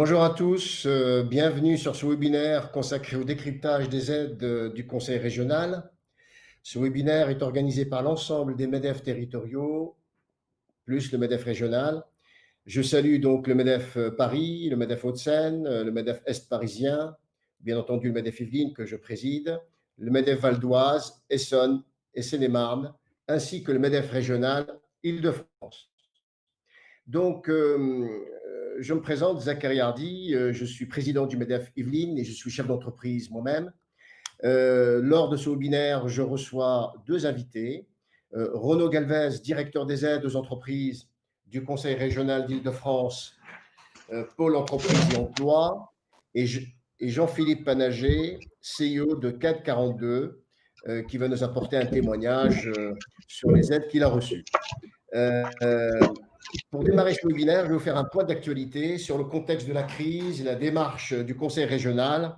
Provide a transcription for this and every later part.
Bonjour à tous, bienvenue sur ce webinaire consacré au décryptage des aides du Conseil régional. Ce webinaire est organisé par l'ensemble des MEDEF territoriaux, plus le MEDEF régional. Je salue donc le MEDEF Paris, le MEDEF Hauts-de-Seine, le MEDEF Est parisien, bien entendu le MEDEF Yvelines que je préside, le MEDEF Val d'Oise, Essonne et Seine-et-Marne, ainsi que le MEDEF régional Île-de-France. Donc, je me présente, Zachary Hardy, je suis président du MEDEF Yvelines et je suis chef d'entreprise moi-même. Lors de ce webinaire, je reçois deux invités. Renaud Galvez, directeur des aides aux entreprises du Conseil régional d'Île-de-France, Pôle entreprise et emploi, et Jean-Philippe Panager, CEO de CAD 42, qui va nous apporter un témoignage sur les aides qu'il a reçues. Pour démarrer ce webinaire, je vais vous faire un point d'actualité sur le contexte de la crise et la démarche du Conseil régional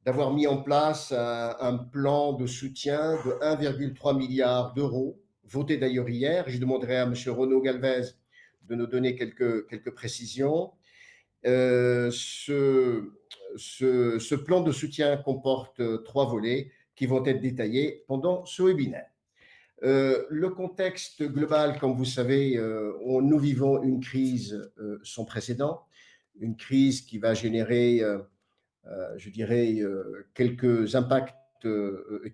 d'avoir mis en place un plan de soutien de 1,3 milliard d'euros, voté d'ailleurs hier. Je demanderai à M. Renaud Galvez de nous donner quelques précisions. Ce plan de soutien comporte 3 volets qui vont être détaillés pendant ce webinaire. Le contexte global, comme vous savez, nous vivons une crise sans précédent, une crise qui va générer, je dirais, quelques impacts,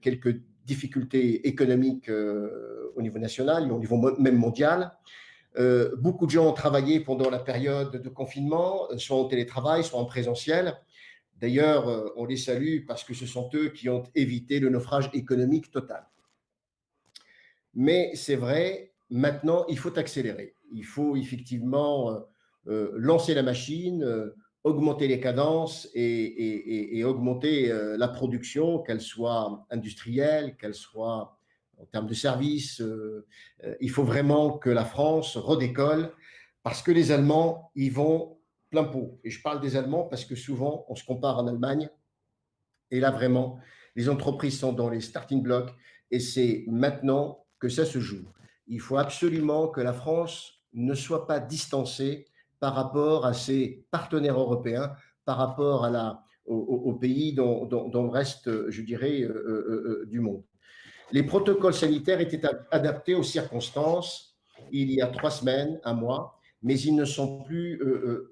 quelques difficultés économiques au niveau national et au niveau même mondial. Beaucoup de gens ont travaillé pendant la période de confinement, soit en télétravail, soit en présentiel. D'ailleurs, on les salue parce que ce sont eux qui ont évité le naufrage économique total. Mais c'est vrai, maintenant, il faut accélérer. Il faut effectivement lancer la machine, augmenter les cadences et augmenter la production, qu'elle soit industrielle, qu'elle soit en termes de services. Il faut vraiment que la France redécolle parce que les Allemands y vont plein pot. Et je parle des Allemands parce que souvent, on se compare en Allemagne. Et là, vraiment, les entreprises sont dans les starting blocks et c'est maintenant que ça se joue. Il faut absolument que la France ne soit pas distancée par rapport à ses partenaires européens, par rapport aux pays dans le reste, je dirais, du monde. Les protocoles sanitaires étaient adaptés aux circonstances il y a 3 semaines, un mois, mais ils ne sont plus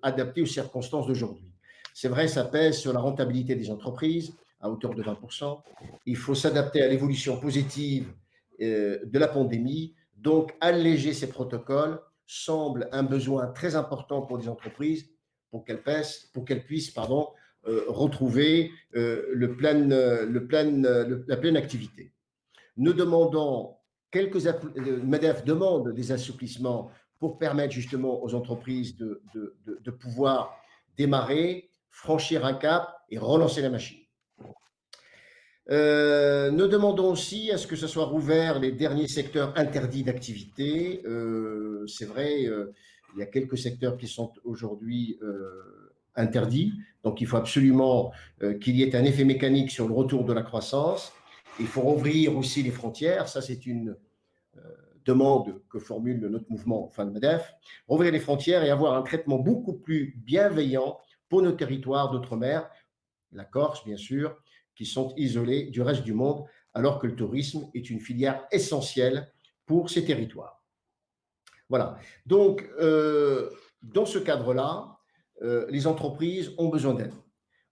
adaptés aux circonstances d'aujourd'hui. C'est vrai, ça pèse sur la rentabilité des entreprises à hauteur de 20%. Il faut s'adapter à l'évolution positive de la pandémie. Donc, alléger ces protocoles semble un besoin très important pour les entreprises pour qu'elles puissent retrouver la pleine activité. Nous demandons MEDEF demande des assouplissements pour permettre justement aux entreprises de pouvoir démarrer, franchir un cap et relancer la machine. Nous demandons aussi à ce que ce soit rouvert les derniers secteurs interdits d'activité. C'est vrai, il y a quelques secteurs qui sont aujourd'hui interdits, donc il faut absolument qu'il y ait un effet mécanique sur le retour de la croissance. Il faut rouvrir aussi les frontières, ça c'est une demande que formule notre mouvement, enfin le MEDEF, rouvrir les frontières et avoir un traitement beaucoup plus bienveillant pour nos territoires d'outre-mer, la Corse bien sûr, qui sont isolés du reste du monde, alors que le tourisme est une filière essentielle pour ces territoires. Voilà. Donc, dans ce cadre-là, les entreprises ont besoin d'aide.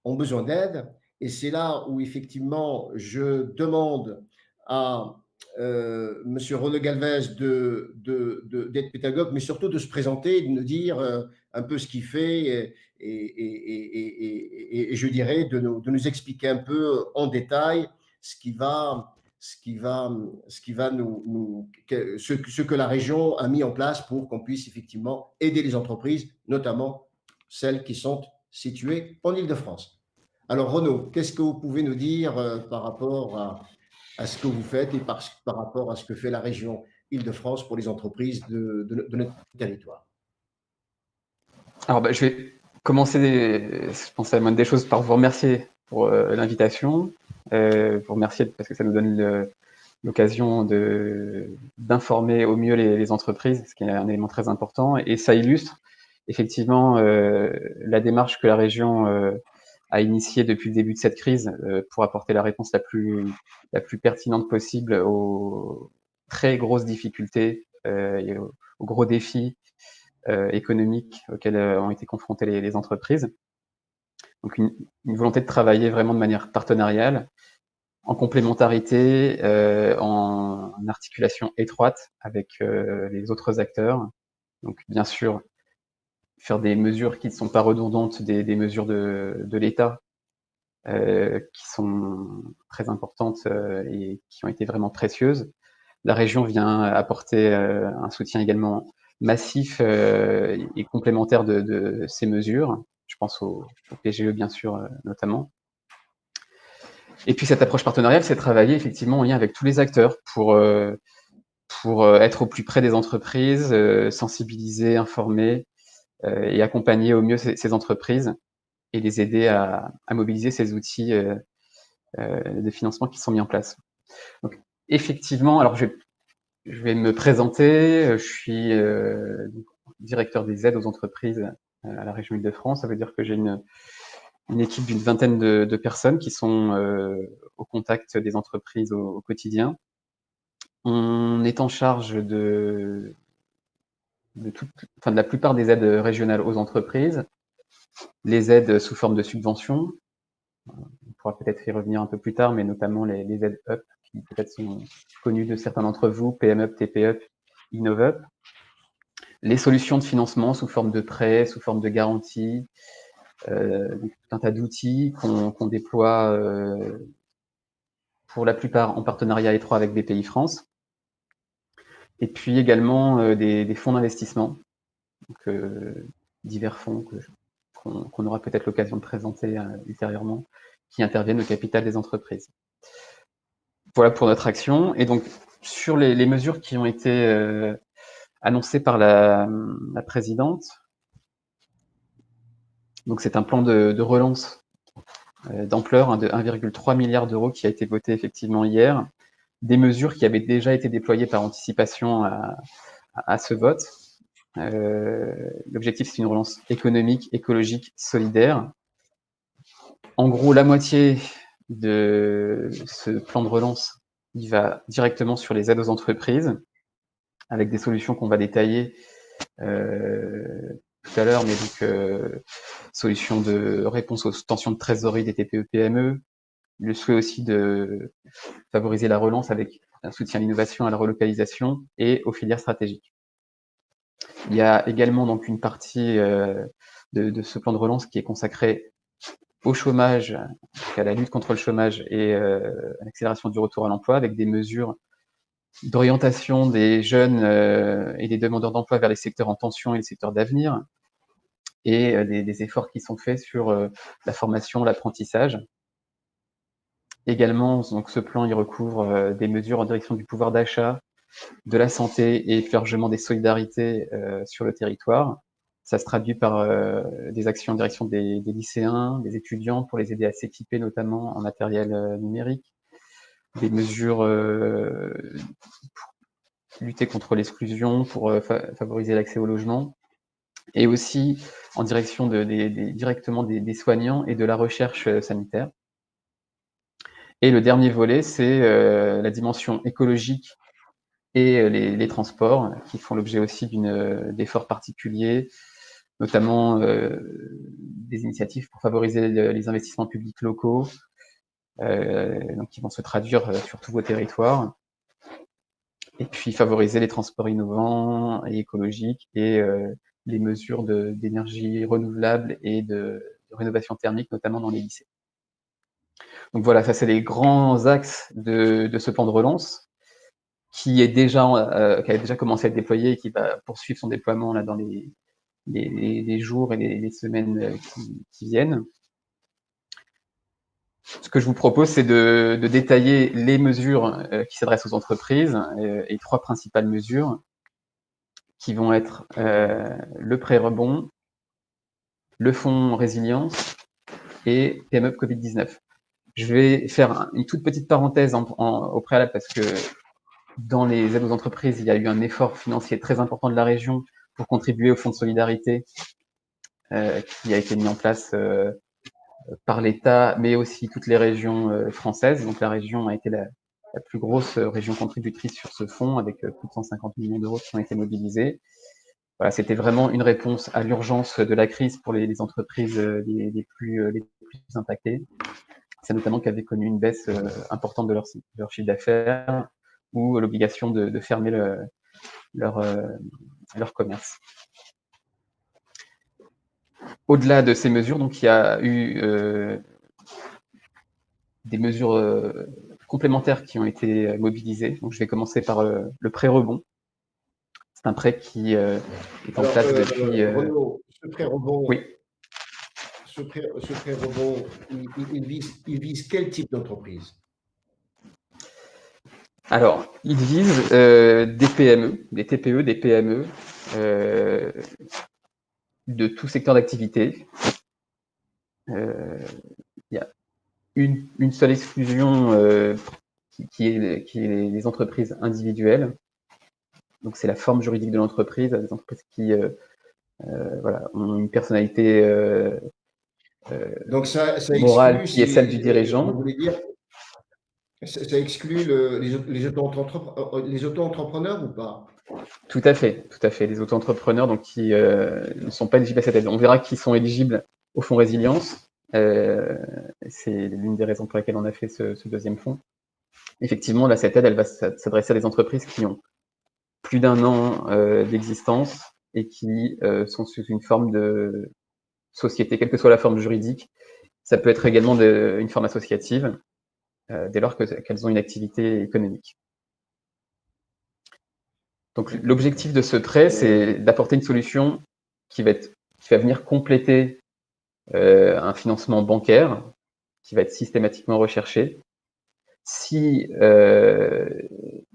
Ont besoin d'aide, et c'est là où effectivement je demande à M. Renaud Galvez d'être pédagogue, mais surtout de se présenter, de nous dire un peu ce qu'il fait et je dirais de nous expliquer un peu en détail ce que la région a mis en place pour qu'on puisse effectivement aider les entreprises, notamment celles qui sont situées en Île-de-France. Alors Renaud, qu'est-ce que vous pouvez nous dire par rapport à ce que vous faites et par rapport à ce que fait la région Île-de-France pour les entreprises de notre territoire? Alors, je vais commencer, je pense à la moindre des choses, par vous remercier pour l'invitation, vous remercier parce que ça nous donne l'occasion d'informer au mieux les entreprises, ce qui est un élément très important, et ça illustre effectivement, la démarche que la région a initiée depuis le début de cette crise pour apporter la réponse la plus pertinente possible aux très grosses difficultés et aux gros défis économiques auxquels ont été confrontées les entreprises. Donc une volonté de travailler vraiment de manière partenariale, en complémentarité, en articulation étroite avec les autres acteurs. Donc bien sûr, faire des mesures qui ne sont pas redondantes des mesures de l'État, qui sont très importantes et qui ont été vraiment précieuses. La région vient apporter un soutien également massif et complémentaire de ces mesures. Je pense au PGE, bien sûr, notamment. Et puis cette approche partenariale, c'est travailler effectivement en lien avec tous les acteurs pour être au plus près des entreprises, sensibiliser, informer et accompagner au mieux ces entreprises et les aider à mobiliser ces outils de financement qui sont mis en place. Donc effectivement, alors je vais me présenter, je suis directeur des aides aux entreprises à la région Île-de-France. Ça veut dire que j'ai une équipe d'une vingtaine de personnes qui sont au contact des entreprises au quotidien. On est en charge de la plupart des aides régionales aux entreprises, les aides sous forme de subventions, on pourra peut-être y revenir un peu plus tard, mais notamment les aides UP, qui peut-être sont connues de certains d'entre vous, PMUP, TPUP, InnovUp, les solutions de financement sous forme de prêts, sous forme de garanties, tout un tas d'outils qu'on déploie pour la plupart en partenariat étroit avec BPI-France. Et puis également des fonds d'investissement, donc divers fonds qu'on aura peut-être l'occasion de présenter ultérieurement, qui interviennent au capital des entreprises. Voilà pour notre action. Et donc, sur les mesures qui ont été annoncées par la présidente, donc c'est un plan de relance d'ampleur de 1,3 milliard d'euros qui a été voté effectivement hier, des mesures qui avaient déjà été déployées par anticipation à ce vote. L'objectif, c'est une relance économique, écologique, solidaire. En gros, la moitié de ce plan de relance, il va directement sur les aides aux entreprises, avec des solutions qu'on va détailler tout à l'heure, mais donc solutions de réponse aux tensions de trésorerie des TPE-PME, le souhait aussi de favoriser la relance avec un soutien à l'innovation, à la relocalisation et aux filières stratégiques. Il y a également donc une partie de ce plan de relance qui est consacrée au chômage, à la lutte contre le chômage et à l'accélération du retour à l'emploi, avec des mesures d'orientation des jeunes et des demandeurs d'emploi vers les secteurs en tension et les secteurs d'avenir, et des efforts qui sont faits sur la formation, l'apprentissage. Également, donc, ce plan il recouvre des mesures en direction du pouvoir d'achat, de la santé et plus largement des solidarités sur le territoire. Ça se traduit par des actions en direction des lycéens, des étudiants, pour les aider à s'équiper notamment en matériel numérique, des mesures pour lutter contre l'exclusion, pour favoriser l'accès au logement, et aussi en direction directement des soignants et de la recherche sanitaire. Et le dernier volet, c'est la dimension écologique et les transports, qui font l'objet aussi d'efforts particuliers, notamment des initiatives pour favoriser les investissements publics locaux, donc qui vont se traduire sur tous vos territoires, et puis favoriser les transports innovants et écologiques et les mesures d'énergie renouvelable et de rénovation thermique, notamment dans les lycées. Donc voilà, ça c'est les grands axes de ce plan de relance, qui a déjà commencé à être déployé et qui va poursuivre son déploiement là dans les jours et les semaines qui viennent. Ce que je vous propose, c'est de détailler les mesures qui s'adressent aux entreprises, et 3 principales mesures qui vont être le prêt rebond, le fonds résilience et PMUP Covid-19. Je vais faire une toute petite parenthèse au préalable, parce que dans les aides aux entreprises, il y a eu un effort financier très important de la région pour contribuer au fonds de solidarité qui a été mis en place par l'État, mais aussi toutes les régions françaises. Donc la région a été la plus grosse région contributrice sur ce fonds, avec plus de 150 millions d'euros qui ont été mobilisés. Voilà, c'était vraiment une réponse à l'urgence de la crise pour les entreprises les plus impactées. C'est notamment qu'elles avaient connu une baisse importante de leur chiffre d'affaires ou l'obligation de fermer leur commerce. Au-delà de ces mesures, donc, il y a eu des mesures complémentaires qui ont été mobilisées. Donc, je vais commencer par le prêt rebond. C'est un prêt qui est en place depuis… Renaud, ce prêt rebond, oui. ce prêt rebond, il vise quel type d'entreprise? Alors, il vise des PME, des TPE, des PME de tout secteur d'activité. Il y a une seule exclusion qui est les entreprises individuelles. Donc, c'est la forme juridique de l'entreprise, des entreprises qui voilà, ont une personnalité Donc ça morale exclut, qui est celle du vous dirigeant. voulez dire, ça exclut les auto-entrepreneurs ou pas? Tout à fait. Les auto-entrepreneurs donc, qui ne sont pas éligibles à cette aide. On verra qu'ils sont éligibles au fonds résilience. C'est l'une des raisons pour lesquelles on a fait ce deuxième fonds. Effectivement, là, cette aide, elle va s'adresser à des entreprises qui ont plus d'1 an d'existence et qui sont sous une forme de société, quelle que soit la forme juridique. Ça peut être également une forme associative, dès lors qu'elles ont une activité économique. Donc l'objectif de ce prêt, c'est d'apporter une solution qui va venir compléter un financement bancaire qui va être systématiquement recherché. Si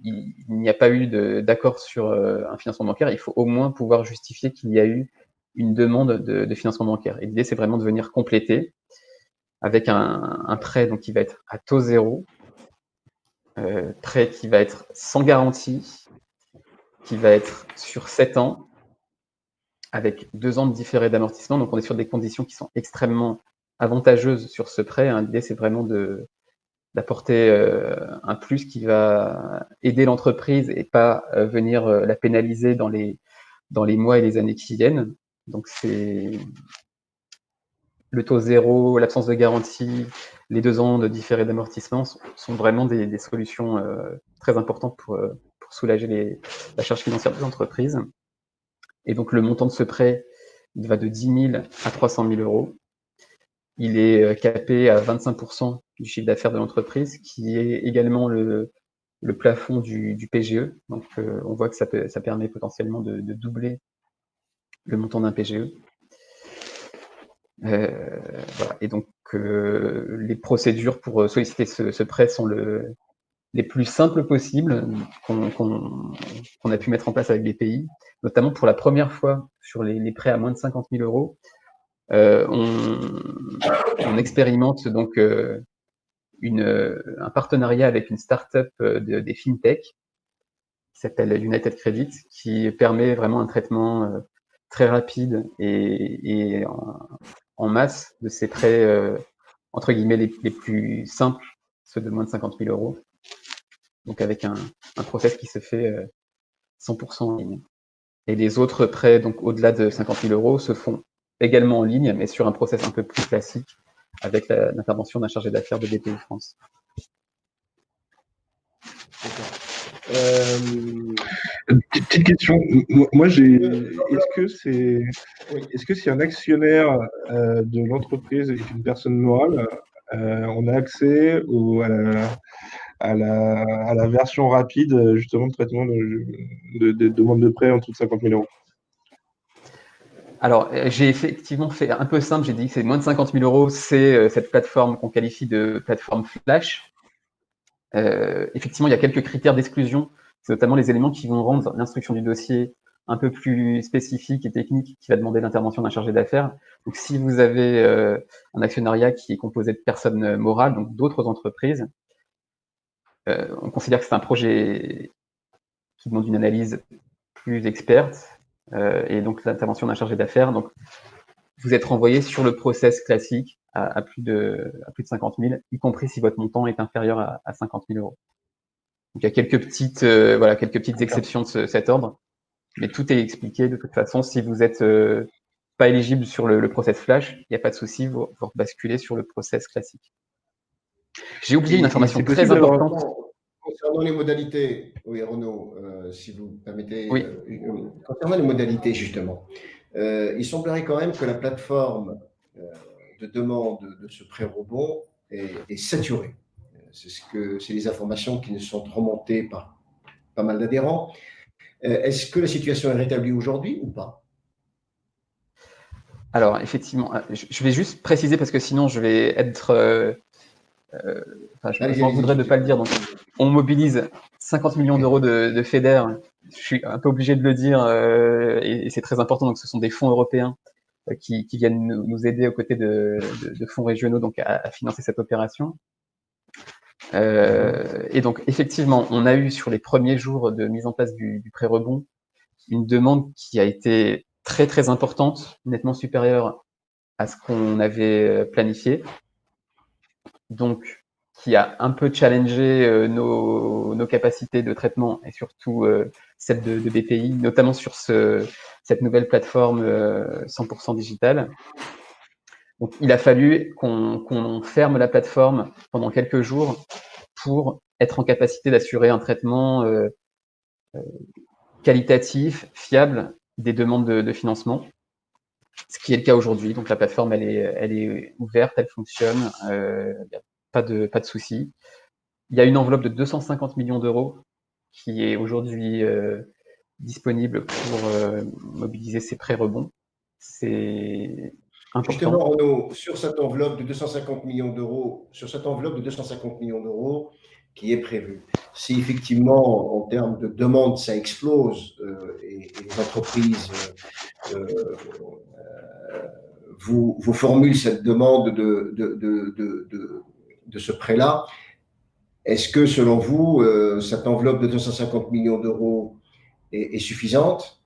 il n'y a pas eu d'accord sur un financement bancaire, il faut au moins pouvoir justifier qu'il y a eu une demande de financement bancaire. Et l'idée, c'est vraiment de venir compléter avec un prêt donc, qui va être à taux zéro, prêt qui va être sans garantie, qui va être sur 7 ans, avec 2 ans de différé d'amortissement. Donc, on est sur des conditions qui sont extrêmement avantageuses sur ce prêt. L'idée, c'est vraiment d'apporter un plus qui va aider l'entreprise et pas venir la pénaliser dans les mois et les années qui viennent. Donc, c'est le taux zéro, l'absence de garantie, les 2 ans de différé d'amortissement sont vraiment des solutions très importantes pour soulager la charge financière des entreprises. Et donc, le montant de ce prêt, il va de 10 000 à 300 000 euros. Il est capé à 25% du chiffre d'affaires de l'entreprise, qui est également le plafond du PGE. Donc, on voit que ça permet potentiellement de doubler le montant d'un PGE. Voilà. Et donc, les procédures pour solliciter ce prêt sont les plus simples possibles qu'on a pu mettre en place avec BPI, notamment pour la première fois sur les prêts à moins de 50 000 euros. On expérimente donc un partenariat avec une start-up des fintech qui s'appelle United Credit, qui permet vraiment un traitement très rapide et en masse de ces prêts entre guillemets les plus simples, ceux de moins de 50 000 euros. Donc avec un process qui se fait 100% en ligne. Et les autres prêts, donc au-delà de 50 000 euros, se font également en ligne, mais sur un process un peu plus classique, avec l'intervention d'un chargé d'affaires de BPI France. Petite question. Moi, est-ce que si un actionnaire de l'entreprise est une personne morale, on a accès à la version rapide, justement, de traitement de demande de prêt en dessous de 50 000 euros? Alors, j'ai effectivement fait un peu simple. J'ai dit que c'est moins de 50 000 euros, c'est cette plateforme qu'on qualifie de plateforme flash. Effectivement, il y a quelques critères d'exclusion. C'est notamment les éléments qui vont rendre l'instruction du dossier un peu plus spécifique et technique, qui va demander l'intervention d'un chargé d'affaires. Donc, si vous avez un actionnariat qui est composé de personnes morales, donc d'autres entreprises, on considère que c'est un projet qui demande une analyse plus experte et donc l'intervention d'un chargé d'affaires. Donc, vous êtes renvoyé sur le process classique à plus de 50 000, y compris si votre montant est inférieur à 50 000 euros. Donc, il y a quelques petites exceptions de cet ordre, mais tout est expliqué de toute façon. Si vous êtes pas éligible sur le process flash, il n'y a pas de souci, vous basculez sur le process classique. J'ai oublié une information très importante. Concernant les modalités, oui Renaud, si vous permettez, oui. Concernant les modalités justement, il semblerait quand même que la plateforme de demande de ce prêt rebond est saturée. C'est les informations qui nous sont remontées par pas mal d'adhérents. Est-ce que la situation est rétablie aujourd'hui ou pas? Alors, effectivement, je vais juste préciser parce que sinon je vais être... je m'en voudrais de ne pas le dire. Donc, on mobilise 50 millions d'euros de FEDER. Je suis un peu obligé de le dire et c'est très important. Donc, ce sont des fonds européens qui viennent nous aider aux côtés de fonds régionaux donc à financer cette opération. Et donc, effectivement, on a eu sur les premiers jours de mise en place du prêt rebond une demande qui a été très, très importante, nettement supérieure à ce qu'on avait planifié. Donc, qui a un peu challengé nos capacités de traitement et surtout celles de BPI, notamment sur cette nouvelle plateforme 100% digitale. Donc, il a fallu qu'on ferme la plateforme pendant quelques jours pour être en capacité d'assurer un traitement qualitatif, fiable des demandes de financement, ce qui est le cas aujourd'hui. Donc, la plateforme, elle est ouverte, elle fonctionne, il n'y a pas de souci. Il y a une enveloppe de 250 millions d'euros qui est aujourd'hui disponible pour mobiliser ces prêts rebonds. C'est important. Justement, Renaud, sur cette enveloppe de 250 millions d'euros, qui est prévue, si effectivement, en termes de demande, ça explose et les entreprises vous formulent cette demande de ce prêt-là, est-ce que, selon vous, cette enveloppe de 250 millions d'euros est suffisante?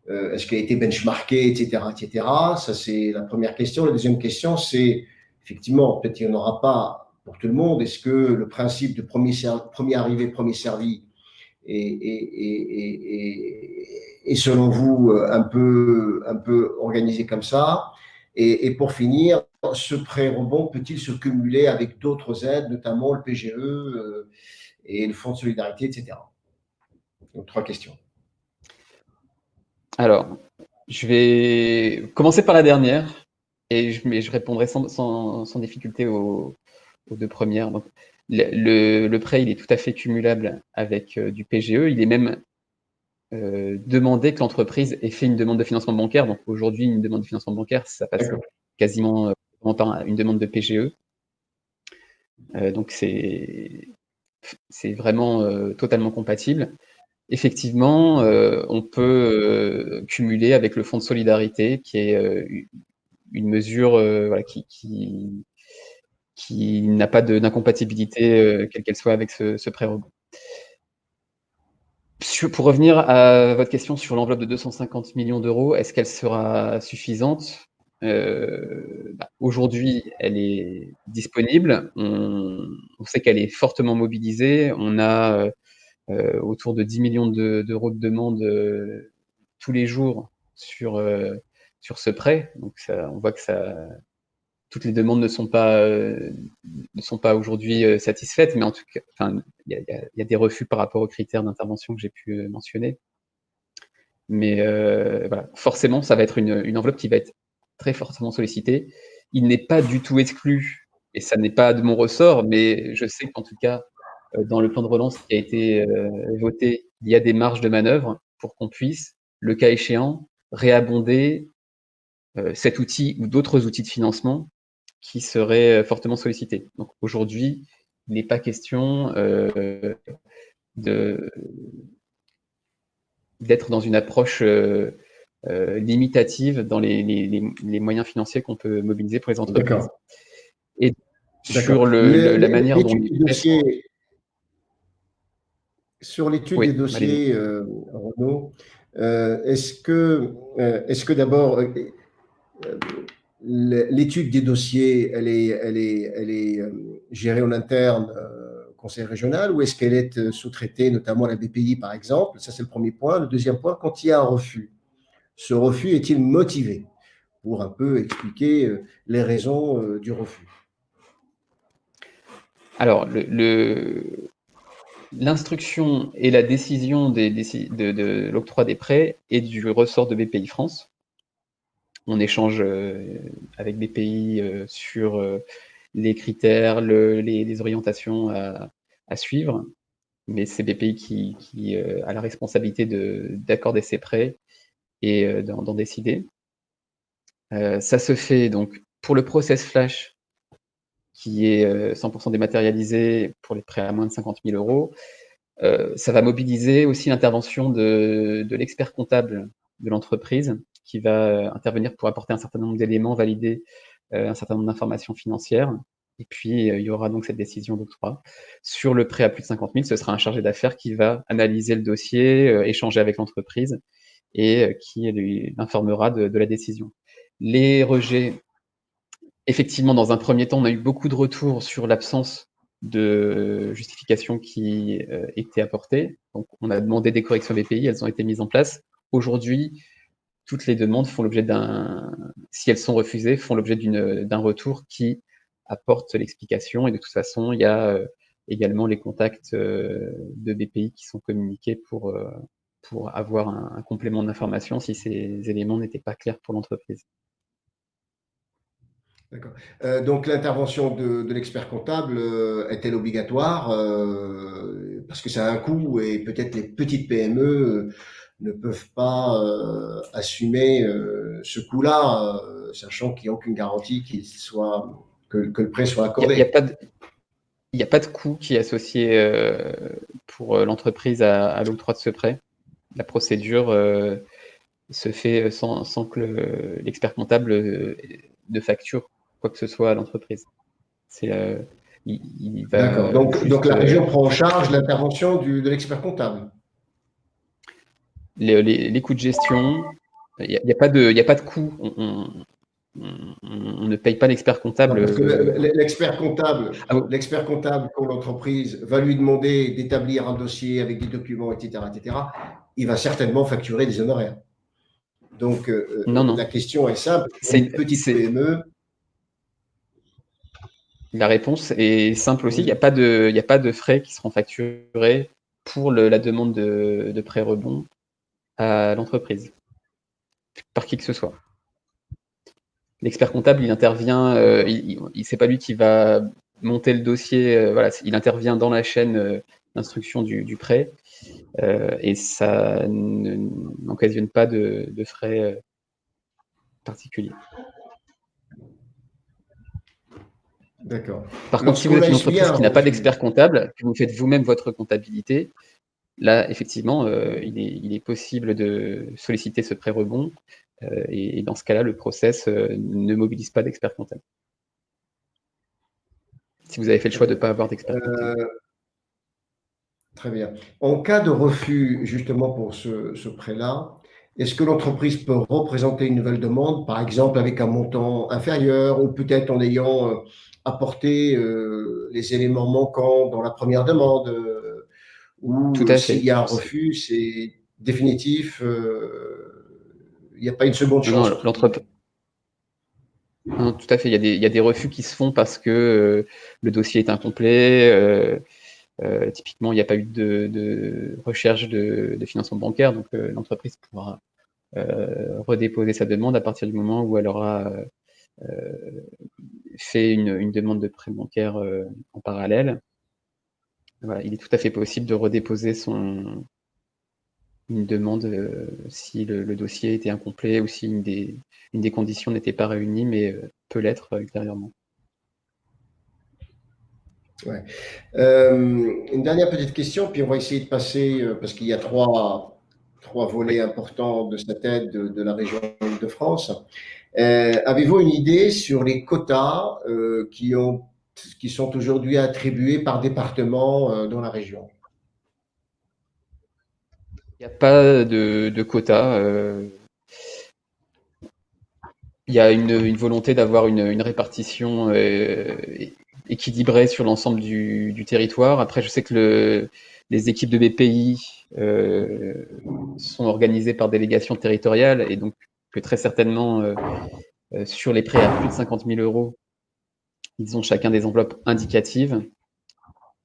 Est-ce qu'elle a été benchmarkée, etc., etc. Ça, c'est la première question. La deuxième question, c'est, effectivement, peut-être qu'il n'y en aura pas pour tout le monde. Est-ce que le principe de premier arrivé, premier servi est selon vous, un peu organisé comme ça? Et pour finir, ce prêt rebond peut-il se cumuler avec d'autres aides, notamment le PGE et le Fonds de solidarité, etc. Donc, 3 questions. Alors, je vais commencer par la dernière et je répondrai sans difficulté aux 2 premières. Donc, le prêt, il est tout à fait cumulable avec du PGE. Il est même demandé que l'entreprise ait fait une demande de financement bancaire. Donc, aujourd'hui, une demande de financement bancaire, ça passe quasiment par une demande de PGE. Donc, c'est vraiment totalement compatible. Effectivement, on peut cumuler avec le fonds de solidarité, qui est une mesure qui n'a pas d'incompatibilité, quelle qu'elle soit, avec ce prêt rebond. Pour revenir à votre question sur l'enveloppe de 250 millions d'euros, est-ce qu'elle sera suffisante? Aujourd'hui, elle est disponible. On sait qu'elle est fortement mobilisée. On a autour de 10 millions d'euros de demandes tous les jours sur ce prêt. Donc, on voit que toutes les demandes ne sont pas aujourd'hui satisfaites, mais en tout cas, il y a des refus par rapport aux critères d'intervention que j'ai pu mentionner. Mais voilà, forcément, ça va être une enveloppe qui va être très fortement sollicitée. Il n'est pas du tout exclu, et ça n'est pas de mon ressort, mais je sais qu'en tout cas, dans le plan de relance qui a été voté, il y a des marges de manœuvre pour qu'on puisse, le cas échéant, réabonder cet outil ou d'autres outils de financement qui seraient fortement sollicités. Donc aujourd'hui, il n'est pas question d'être dans une approche limitative dans les moyens financiers qu'on peut mobiliser pour les entreprises. Et sur la manière dont sur l'étude des dossiers, Renaud, Est-ce que d'abord, l'étude des dossiers, elle est gérée en interne, conseil régional, ou est-ce qu'elle est sous-traitée, notamment à la BPI par exemple? Ça, c'est le premier point. Le deuxième point, quand il y a un refus, ce refus est-il motivé? Pour un peu expliquer les raisons du refus. Alors, l'instruction et la décision de l'octroi des prêts est du ressort de BPI France. On échange avec BPI sur les critères, les orientations à suivre, mais c'est BPI qui a la responsabilité d'accorder ces prêts et d'en décider. Ça se fait donc pour le process flash, qui est 100% dématérialisé pour les prêts à moins de 50 000 euros. Ça va mobiliser aussi l'intervention de l'expert comptable de l'entreprise qui va intervenir pour apporter un certain nombre d'éléments, valider un certain nombre d'informations financières. Et puis, il y aura donc cette décision d'octroi. Sur le prêt à plus de 50 000, ce sera un chargé d'affaires qui va analyser le dossier, échanger avec l'entreprise et qui lui informera de la décision. Les rejets, effectivement, dans un premier temps, on a eu beaucoup de retours sur l'absence de justification qui était apportée. Donc, on a demandé des corrections BPI, elles ont été mises en place. Aujourd'hui, toutes les demandes font l'objet si elles sont refusées, font l'objet d'un retour qui apporte l'explication. Et de toute façon, il y a également les contacts de BPI qui sont communiqués pour avoir un complément d'information si ces éléments n'étaient pas clairs pour l'entreprise. D'accord. Donc l'intervention de l'expert comptable est-elle obligatoire parce que ça a un coût et peut-être les petites PME ne peuvent pas assumer ce coût-là, sachant qu'il n'y a aucune garantie que le prêt soit accordé. Il n'y a pas de coût qui est associé pour l'entreprise à l'octroi de ce prêt. La procédure se fait sans que l'expert comptable ne facture quoi que ce soit à l'entreprise. D'accord. Donc la région prend en charge l'intervention de l'expert comptable. Les coûts de gestion, il n'y a pas de coût. On ne paye pas l'expert comptable. Parce que l'expert comptable, quand l'entreprise va lui demander d'établir un dossier avec des documents, etc., il va certainement facturer des honoraires. Donc, non. La question est simple. C'est une petite PME. La réponse est simple aussi. Il n'y a pas de frais qui seront facturés pour la demande de prêt rebond à l'entreprise, par qui que ce soit. L'expert comptable, il intervient, c'est pas lui qui va monter le dossier, voilà, il intervient dans la chaîne d'instruction du prêt et ça n'occasionne pas de frais particuliers. D'accord. Par contre, si vous êtes une entreprise qui n'a pas d'expert comptable, que vous faites vous-même votre comptabilité, là, effectivement, il est possible de solliciter ce prêt rebond et dans ce cas-là, le process ne mobilise pas d'expert comptable. Si vous avez fait le choix de ne pas avoir d'expert comptable. Très bien. En cas de refus, justement, pour ce prêt-là, est-ce que l'entreprise peut représenter une nouvelle demande, par exemple avec un montant inférieur ou peut-être en ayant apporté les éléments manquants dans la première demande ou s'il y a un refus, c'est définitif, il n'y a pas une seconde chance? Non, tout à fait. Il y a des refus qui se font parce que le dossier est incomplet. Typiquement, il n'y a pas eu de recherche de financement bancaire, donc l'entreprise pourra redéposer sa demande à partir du moment où elle aura fait une demande de prêt bancaire en parallèle. Voilà, il est tout à fait possible de redéposer une demande si le dossier était incomplet ou si une des conditions n'était pas réunie, mais peut l'être ultérieurement. Ouais. Une dernière petite question, puis on va essayer de passer, parce qu'il y a trois volets importants de cette aide de la région de France. Avez-vous une idée sur les quotas qui sont aujourd'hui attribués par département dans la région? Il n'y a pas de quota. Il y a une volonté d'avoir une répartition équilibrée sur l'ensemble du territoire. Après, je sais que les équipes de BPI sont organisées par délégation territoriale et donc que très certainement, sur les prêts à plus de 50 000 euros, ils ont chacun des enveloppes indicatives,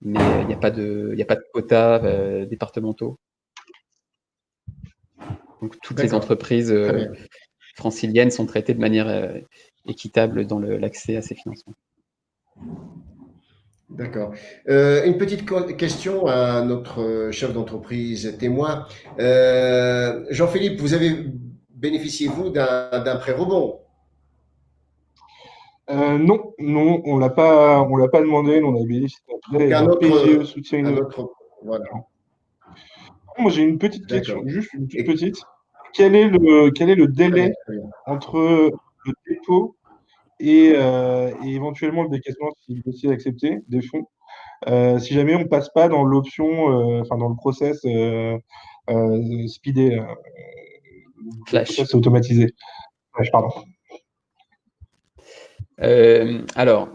mais il n'y a pas de quotas départementaux. Donc toutes les entreprises franciliennes sont traitées de manière équitable dans l'accès à ces financements. D'accord. Une petite question à notre chef d'entreprise témoin. Jean-Philippe, vous avez bénéficié, vous, d'un prêt rebond? Non, on l'a pas demandé. On a bénéficié d'un PGE soutien innovation. Voilà. Moi, j'ai une petite question, juste une toute petite. Quel est le délai entre le dépôt et éventuellement le décaissement, si le dossier est accepté, des fonds, si jamais on ne passe pas dans l'option, dans le process speedé, Flash. Le process automatisé. Flash, pardon. Alors,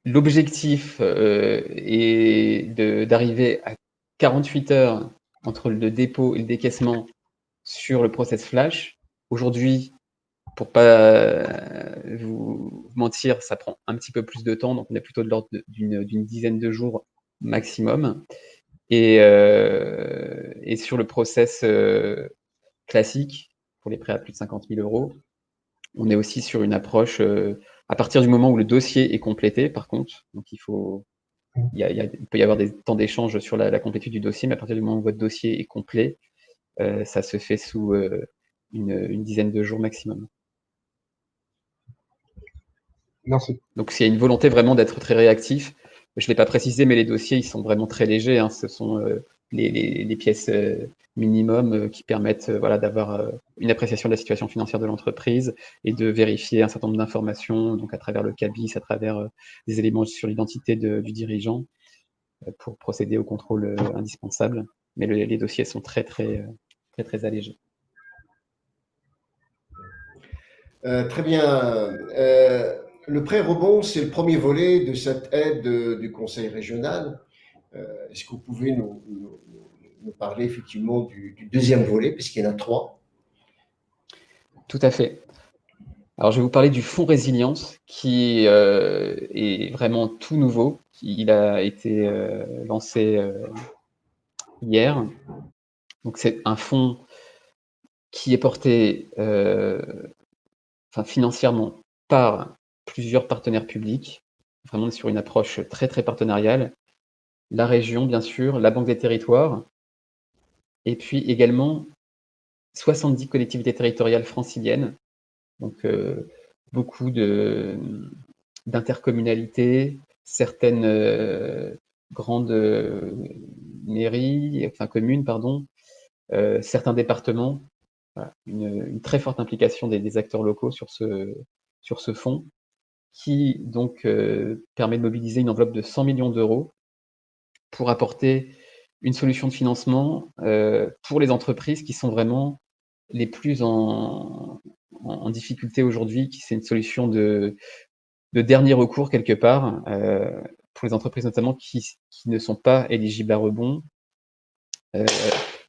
l'objectif est d'arriver à 48 heures entre le dépôt et le décaissement sur le process flash. Aujourd'hui, pour pas vous mentir, ça prend un petit peu plus de temps, donc on est plutôt de l'ordre d'une dizaine de jours maximum. Et sur le process classique, pour les prêts à plus de 50 000 euros, on est aussi sur une approche à partir du moment où le dossier est complété, par contre. Donc il peut y avoir des temps d'échange sur la complétude du dossier, mais à partir du moment où votre dossier est complet, ça se fait sous une dizaine de jours maximum. Merci. Donc s'il y a une volonté vraiment d'être très réactif, je ne l'ai pas précisé, mais les dossiers, ils sont vraiment très légers. Hein. Ce sont les pièces minimum qui permettent d'avoir une appréciation de la situation financière de l'entreprise et de vérifier un certain nombre d'informations, donc à travers le CABIS, à travers des éléments sur l'identité du dirigeant, pour procéder au contrôle indispensable. Mais les dossiers sont très allégés. Très bien. Le prêt rebond, c'est le premier volet de cette aide du Conseil régional. Est-ce que vous pouvez nous parler effectivement du deuxième volet, puisqu'il y en a 3? Tout à fait. Alors, je vais vous parler du fonds résilience qui est vraiment tout nouveau. Il a été lancé hier. Donc, c'est un fonds qui est porté financièrement par plusieurs partenaires publics, vraiment sur une approche très partenariale. La région, bien sûr, la Banque des territoires, et puis également 70 collectivités territoriales franciliennes. Donc, beaucoup d'intercommunalités, certaines grandes communes, pardon, certains départements. Voilà, une très forte implication des acteurs locaux sur ce fonds qui donc permet de mobiliser une enveloppe de 100 millions d'euros pour apporter une solution de financement pour les entreprises qui sont vraiment les plus en difficulté aujourd'hui, qui c'est une solution de dernier recours quelque part, pour les entreprises notamment qui ne sont pas éligibles à rebond,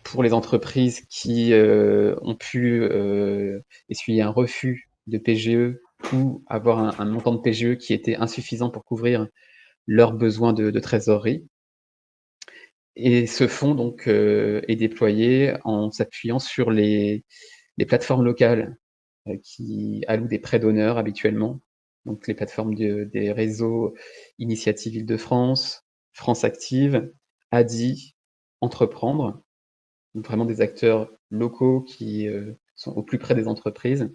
pour les entreprises qui ont pu essuyer un refus de PGE ou avoir un montant de PGE qui était insuffisant pour couvrir leurs besoins de trésorerie. Et ce fonds donc est déployé en s'appuyant sur les plateformes locales qui allouent des prêts d'honneur habituellement. Donc les plateformes des réseaux Initiative Île-de-France, France Active, ADI, Entreprendre. Donc vraiment des acteurs locaux qui sont au plus près des entreprises,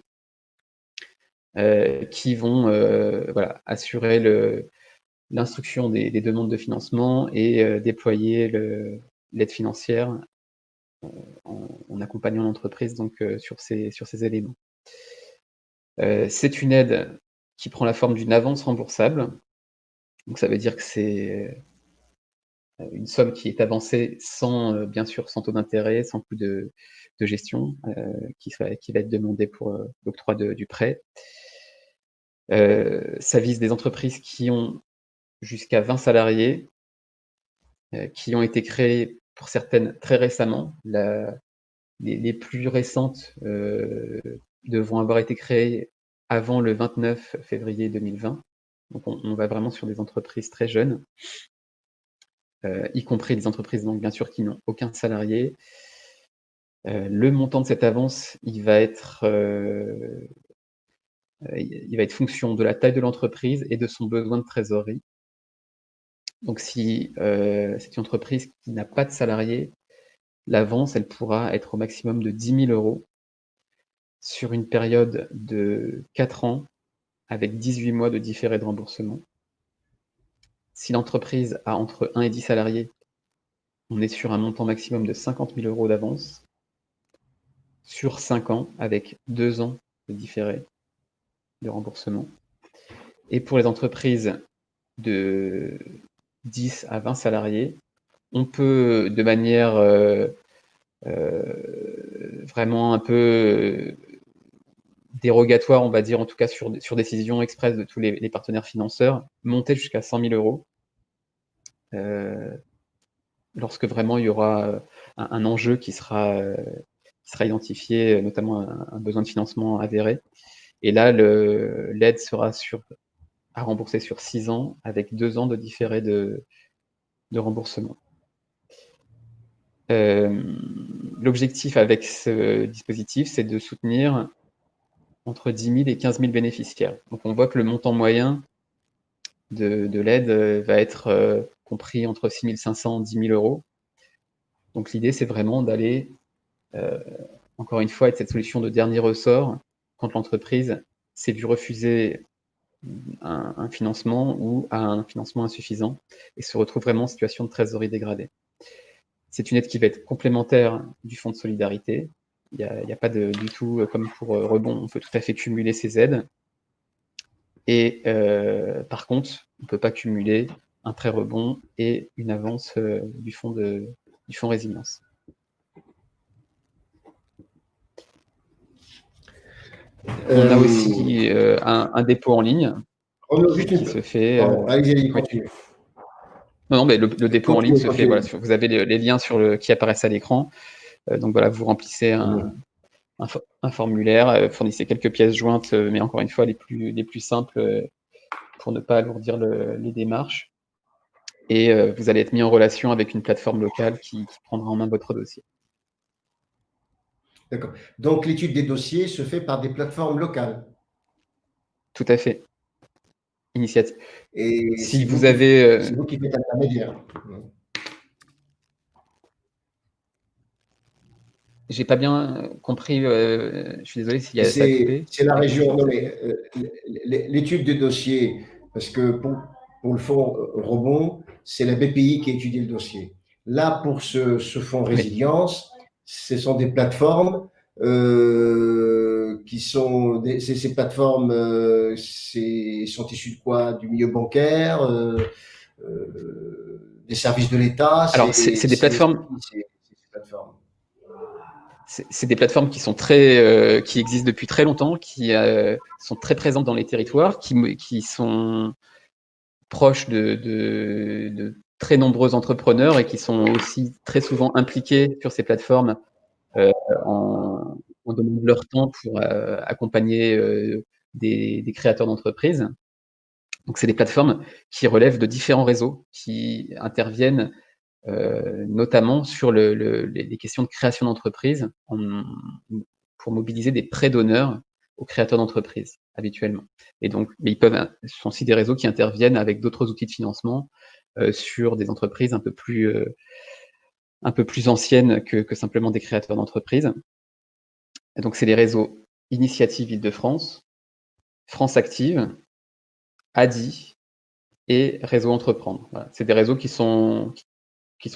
qui vont assurer l'instruction des demandes de financement et déployer l'aide financière en accompagnant l'entreprise donc sur ces éléments. C'est une aide qui prend la forme d'une avance remboursable. Donc ça veut dire que c'est une somme qui est avancée sans, bien sûr, sans taux d'intérêt, sans coût de gestion, qui va être demandé pour l'octroi du prêt. Ça vise des entreprises qui ont jusqu'à 20 salariés, qui ont été créées pour certaines très récemment. Les plus récentes devront avoir été créées avant le 29 février 2020. Donc on va vraiment sur des entreprises très jeunes, y compris des entreprises donc bien sûr qui n'ont aucun salarié. Le montant de cette avance, il va être fonction de la taille de l'entreprise et de son besoin de trésorerie. Donc si c'est une entreprise qui n'a pas de salariés, l'avance, elle pourra être au maximum de 10 000 € sur une période de 4 ans avec 18 mois de différé de remboursement. Si l'entreprise a entre 1 et 10 salariés, on est sur un montant maximum de 50 000 € d'avance sur 5 ans avec 2 ans de différé de remboursement. Et pour les entreprises de 10 à 20 salariés, on peut, de manière vraiment un peu dérogatoire, on va dire, en tout cas sur décision express de tous les partenaires financeurs, monter jusqu'à 100 000 €, lorsque vraiment il y aura un enjeu qui sera identifié, notamment un besoin de financement avéré. Et là, l'aide sera à rembourser sur 6 ans avec 2 ans de différé de remboursement. L'objectif avec ce dispositif, c'est de soutenir entre 10 000 et 15 000 bénéficiaires. Donc on voit que le montant moyen de l'aide va être compris entre 6 500 et 10 000 €. Donc l'idée, c'est vraiment d'aller, encore une fois, être cette solution de dernier ressort quand l'entreprise s'est vue refuser un financement ou à un financement insuffisant et se retrouve vraiment en situation de trésorerie dégradée. C'est une aide qui va être complémentaire du fonds de solidarité. Il n'y a pas du tout, comme pour rebond, on peut tout à fait cumuler ces aides. Et par contre, on ne peut pas cumuler un prêt rebond et une avance du fonds résilience. On a aussi un dépôt en ligne qui se fait. Allez, continue. Non, mais le dépôt en ligne se fait. Voilà, vous avez les liens qui apparaissent à l'écran. Donc voilà, vous remplissez un formulaire, fournissez quelques pièces jointes, mais encore une fois les plus simples pour ne pas alourdir les démarches. Et vous allez être mis en relation avec une plateforme locale qui prendra en main votre dossier. D'accord. Donc l'étude des dossiers se fait par des plateformes locales. Tout à fait. Initiative. Et si vous avez. C'est vous qui faites intermédiaire. J'ai pas bien compris, je suis désolé s'il y a ça coupé. C'est la région, non mais l'étude des dossiers, parce que pour le fonds rebond, c'est la BPI qui étudie le dossier. Là, pour ce fonds résilience, ce sont des plateformes qui sont ces plateformes sont issues de quoi? Du milieu bancaire, des services de l'État. Alors c'est des plateformes. C'est des plateformes qui sont qui existent depuis très longtemps, qui sont très présentes dans les territoires, qui sont proches de très nombreux entrepreneurs et qui sont aussi très souvent impliqués sur ces plateformes en donnant de leur temps pour accompagner des créateurs d'entreprises. Donc c'est des plateformes qui relèvent de différents réseaux, qui interviennent notamment sur les questions de création d'entreprise pour mobiliser des prêts d'honneur aux créateurs d'entreprises habituellement. Et donc, ce sont aussi des réseaux qui interviennent avec d'autres outils de financement sur des entreprises un peu plus anciennes que simplement des créateurs d'entreprises. Et donc, c'est les réseaux Initiative Île-de-France, France Active, ADI et Réseau Entreprendre. Voilà. C'est des réseaux qui sont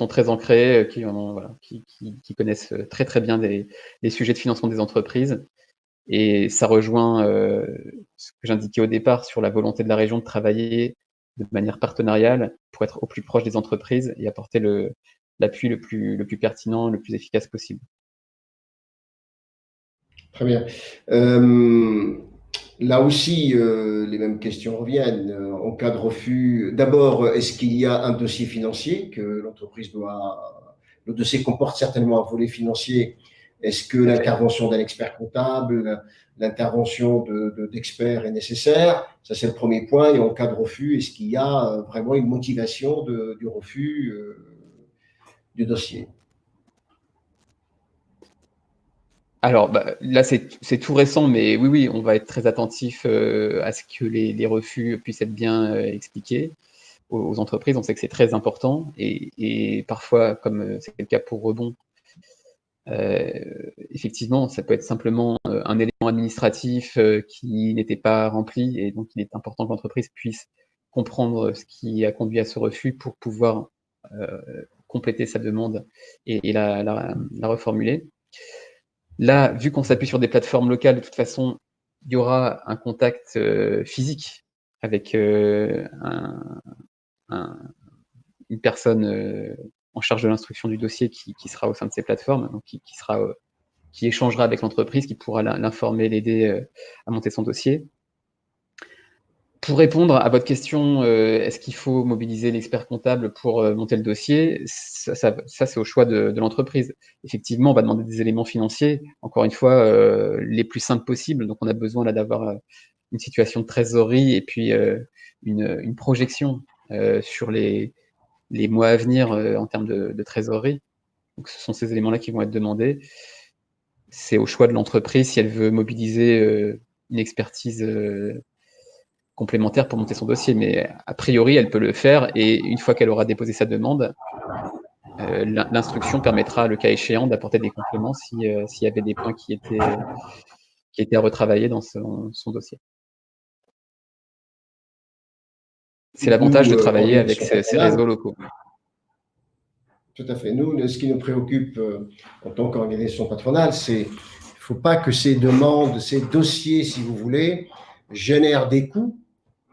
très ancrés, qui connaissent très très bien les sujets de financement des entreprises. Et ça rejoint ce que j'indiquais au départ sur la volonté de la région de travailler de manière partenariale pour être au plus proche des entreprises et apporter l'appui le plus pertinent, le plus efficace possible. Très bien. Là aussi, les mêmes questions reviennent. En cas de refus, d'abord, est-ce qu'il y a un dossier financier que l'entreprise doit... Le dossier comporte certainement un volet financier. Est-ce que l'intervention d'un expert comptable, l'intervention d'experts est nécessaire? Ça, c'est le premier point. Et en cas de refus, est-ce qu'il y a vraiment une motivation du refus du dossier? Alors, là, c'est tout récent, mais oui, on va être très attentif à ce que les refus puissent être bien expliqués aux entreprises. On sait que c'est très important et parfois, comme c'est le cas pour Rebond, effectivement, ça peut être simplement un élément administratif qui n'était pas rempli et donc il est important que l'entreprise puisse comprendre ce qui a conduit à ce refus pour pouvoir compléter sa demande et la reformuler. Là, vu qu'on s'appuie sur des plateformes locales, de toute façon, il y aura un contact physique avec une personne en charge de l'instruction du dossier qui sera au sein de ces plateformes, donc qui échangera avec l'entreprise, qui pourra l'informer, l'aider à monter son dossier. Pour répondre à votre question, est-ce qu'il faut mobiliser l'expert comptable pour monter le dossier? Ça c'est au choix de l'entreprise. Effectivement, on va demander des éléments financiers, encore une fois, les plus simples possibles. Donc, on a besoin là d'avoir une situation de trésorerie et puis une projection sur les mois à venir en termes de trésorerie. Donc, ce sont ces éléments-là qui vont être demandés. C'est au choix de l'entreprise si elle veut mobiliser une expertise complémentaire pour monter son dossier, mais a priori, elle peut le faire et une fois qu'elle aura déposé sa demande, l'instruction permettra, le cas échéant, d'apporter des compléments s'il y avait des points qui étaient à retravailler dans son dossier. C'est l'avantage de travailler avec ces réseaux locaux. Tout à fait. Nous, ce qui nous préoccupe en tant qu'organisation patronale, c'est qu'il ne faut pas que ces demandes, ces dossiers, si vous voulez, génèrent des coûts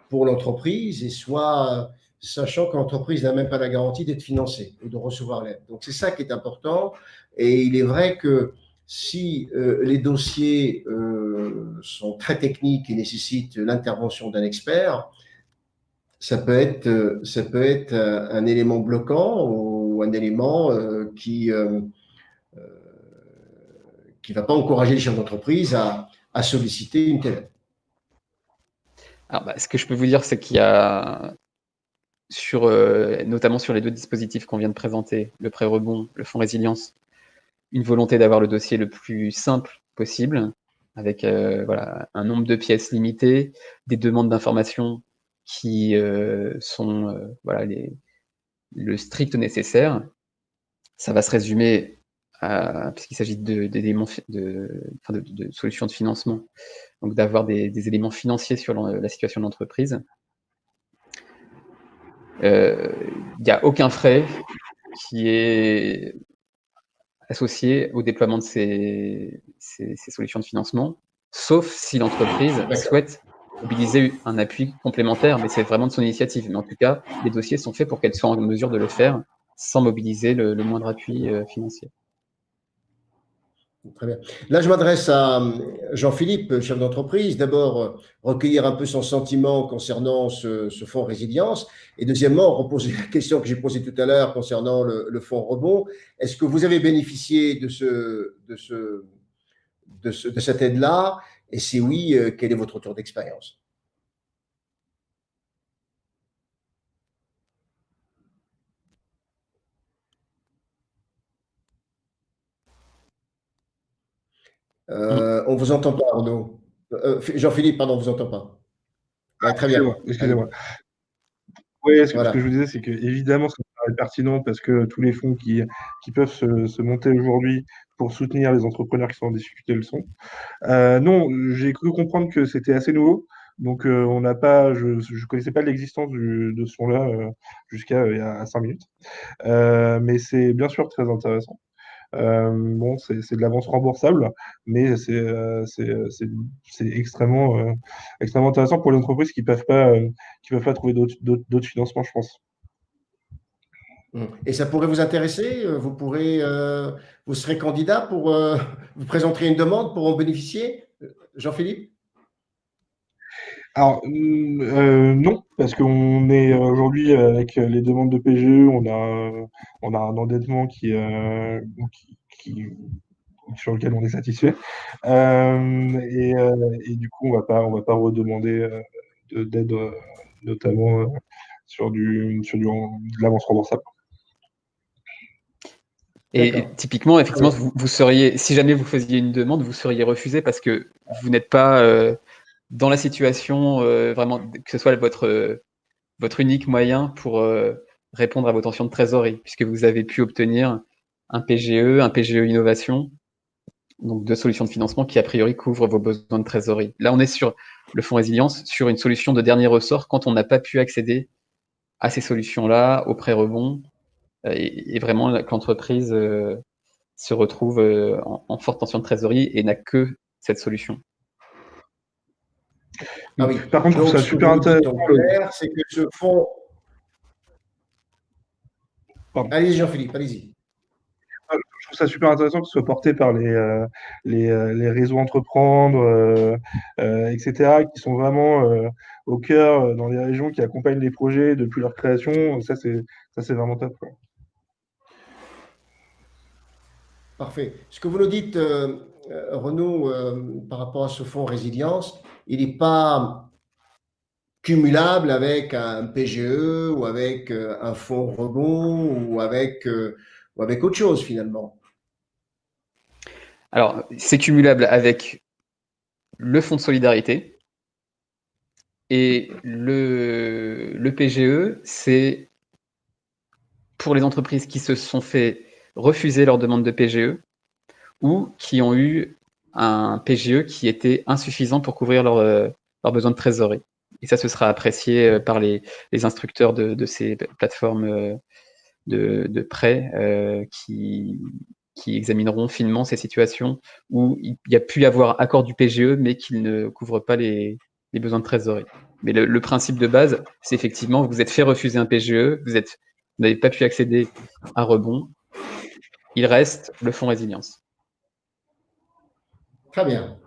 pour l'entreprise et soit sachant que l'entreprise n'a même pas la garantie d'être financée ou de recevoir l'aide. Donc, c'est ça qui est important. Et il est vrai que si les dossiers sont très techniques et nécessitent l'intervention d'un expert, ça peut être un élément bloquant ou un élément qui ne va pas encourager les chefs d'entreprise à solliciter une telle aide. Alors, ce que je peux vous dire, c'est qu'il y a, notamment sur les deux dispositifs qu'on vient de présenter, le prêt rebond, le fonds résilience, une volonté d'avoir le dossier le plus simple possible, avec un nombre de pièces limité, des demandes d'informations qui sont le strict nécessaire. Ça va se résumer puisqu'il s'agit de solutions de financement, donc d'avoir des éléments financiers sur la situation de l'entreprise. Il n'y a aucun frais qui est associé au déploiement de ces solutions de financement, sauf si l'entreprise souhaite mobiliser un appui complémentaire, mais c'est vraiment de son initiative. Mais en tout cas, les dossiers sont faits pour qu'elle soit en mesure de le faire sans mobiliser le moindre appui financier. Très bien. Là, je m'adresse à Jean-Philippe, chef d'entreprise. D'abord, recueillir un peu son sentiment concernant ce fonds résilience. Et deuxièmement, reposer la question que j'ai posée tout à l'heure concernant le fonds rebond. Est-ce que vous avez bénéficié de cette aide-là? Et si oui, quel est votre retour d'expérience? On ne vous entend pas, Arnaud. Jean-Philippe, pardon, on ne vous entend pas. Ouais, très bien. Excusez-moi. Oui, ce que je vous disais, c'est que évidemment, ça paraît pertinent parce que tous les fonds qui peuvent se monter aujourd'hui pour soutenir les entrepreneurs qui sont en difficulté le sont. Non, j'ai cru comprendre que c'était assez nouveau. Donc, on n'a pas, je ne connaissais pas l'existence de ce fonds-là jusqu'à il y a 5 minutes. Mais c'est bien sûr très intéressant. Bon, c'est de l'avance remboursable, mais c'est extrêmement intéressant pour les entreprises qui peuvent pas trouver d'autres financements, je pense. Et ça pourrait vous intéresser? Vous serez candidat pour, vous présenterez une demande pour en bénéficier, Jean-Philippe? Alors, non, parce qu'on est aujourd'hui avec les demandes de PGE, on a un endettement qui- sur lequel on est satisfait. Et du coup, on va pas redemander d'aide, notamment de l'avance remboursable. Et typiquement, effectivement, vous seriez, si jamais vous faisiez une demande, vous seriez refusé parce que vous n'êtes pas dans la situation vraiment, que ce soit votre unique moyen pour répondre à vos tensions de trésorerie, puisque vous avez pu obtenir un PGE Innovation, donc deux solutions de financement qui a priori couvrent vos besoins de trésorerie. Là, on est sur le fonds résilience, sur une solution de dernier ressort quand on n'a pas pu accéder à ces solutions-là, au prêt rebond, et vraiment que l'entreprise se retrouve en forte tension de trésorerie et n'a que cette solution. Ah oui. Par contre, je trouve ça super intéressant. En clair, c'est que ce fonds. Allez-y, Jean-Philippe, allez-y. Je trouve ça super intéressant que ce soit porté par les réseaux entreprendre, etc., qui sont vraiment au cœur dans les régions, qui accompagnent les projets depuis leur création. Ça, c'est vraiment top, quoi. Parfait. Ce que vous nous dites, Renaud, par rapport à ce fonds résilience, il n'est pas cumulable avec un PGE ou avec un fonds rebond ou avec autre chose finalement. Alors, c'est cumulable avec le fonds de solidarité et le PGE, c'est pour les entreprises qui se sont fait refuser leur demande de PGE ou qui ont eu un PGE qui était insuffisant pour couvrir leurs besoins de trésorerie. Et ça, ce sera apprécié par les instructeurs de ces plateformes de prêt qui examineront finement ces situations où il y a pu y avoir accord du PGE, mais qu'il ne couvre pas les besoins de trésorerie. Mais le principe de base, c'est effectivement, vous êtes fait refuser un PGE, vous n'avez pas pu accéder à rebond, il reste le fonds résilience. Très bien.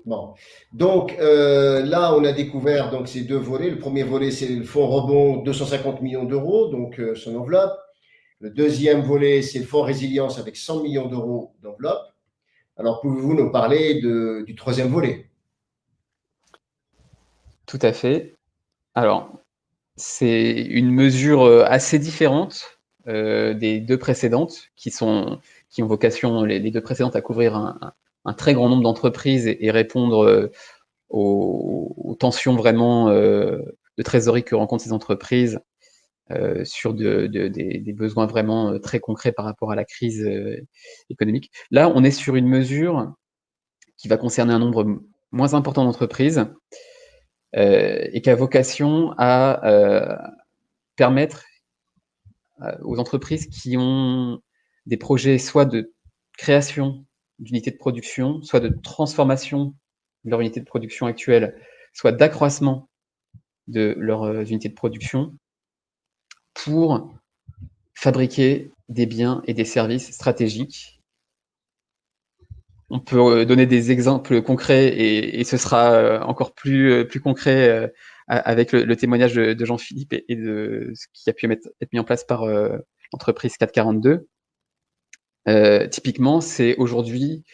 Bon. Donc là, on a découvert donc, ces deux volets. Le premier volet, c'est le fonds rebond, 250 millions d'euros, donc son enveloppe. Le deuxième volet, c'est le fonds résilience avec 100 millions d'euros d'enveloppe. Alors, pouvez-vous nous parler du troisième volet? Tout à fait. Alors, c'est une mesure assez différente des deux précédentes, qui ont vocation, les deux précédentes, à couvrir un très grand nombre d'entreprises et répondre aux tensions vraiment de trésorerie que rencontrent ces entreprises sur des besoins vraiment très concrets par rapport à la crise économique. Là, on est sur une mesure qui va concerner un nombre moins important d'entreprises et qui a vocation à permettre aux entreprises qui ont des projets soit de création d'unités de production, soit de transformation de leur unité de production actuelle, soit d'accroissement de leurs unités de production, pour fabriquer des biens et des services stratégiques. On peut donner des exemples concrets et ce sera encore plus concret avec le témoignage de Jean-Philippe et de ce qui a pu être mis en place par l'entreprise 442. Typiquement, c'est aujourd'hui